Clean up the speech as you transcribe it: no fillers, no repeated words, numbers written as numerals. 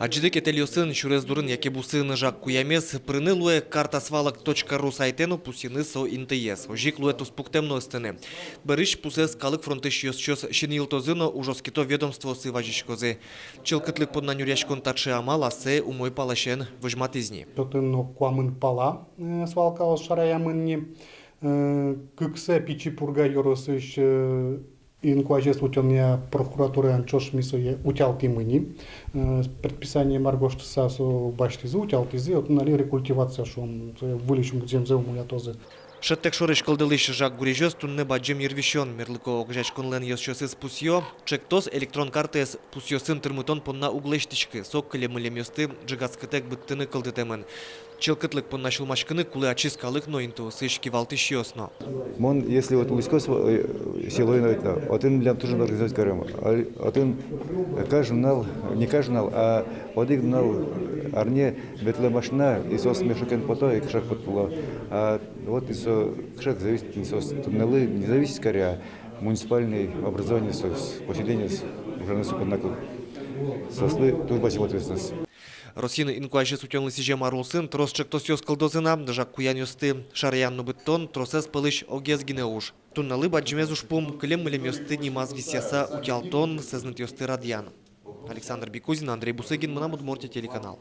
Аджидек этелиосын чурез дурын яке бусыны жак куямес прынылуе картасвалак.ру сайтену пусины со интеес. Ожик луе туспуктемно стены. Барыш пусес калык фронтыш йосчос шинилтозыно ужоскито ведомство сыважишкозе. Челкытлык под нанюряшкон тачи амала се умой палашен выжмат изни. Тотын куамын пала свалка шараямынни. Кыксе пичи пурга йоросыш инкуажес утелния прокуратуры анчош мисое утялки мыни. Предписание маргоштса со баштизы утялкизы, от нали рекультивация шум вылечим земзе умуятозы. Шеттек шорыш кылдылыш жак гурежёс тунне баджем ервишон мерлыко огжачконлен йосчосыз пусьё. Чектос электрон картес пусьёсын тырмытон понна углештички. Сок кылемылем ёсты джигацкытек быттыны кылдытемын. Челкытлык понна шылмашкыны кулы очискалык ноинту сышки валтыш ёсно. Мон, если вот уйскос селой на один для тоже организовать карем. Один каждый нал, не каждый нал, а один нал арне бетле машина и сос мешакен пото и кшак подпуло. А вот из кшак зависит не сос туннелы, не зависит скорее муниципальное образование сос поселение уже на супernакл. Сослы тут бачим ответственность. Росины инкуаши сутёнлы сиже марулсын, трос чектос ёс кылдозына, жак куян ёсты шарян нубыттон, тросес пылыш огезгине уж. Тунналы баджимез уж пум, клеммылем ёсты нимаз висяса утялтон, сезнет ёсты радьян. Александр Бикузин, Андрей Бусыгин, Манамуд Морти, телеканал.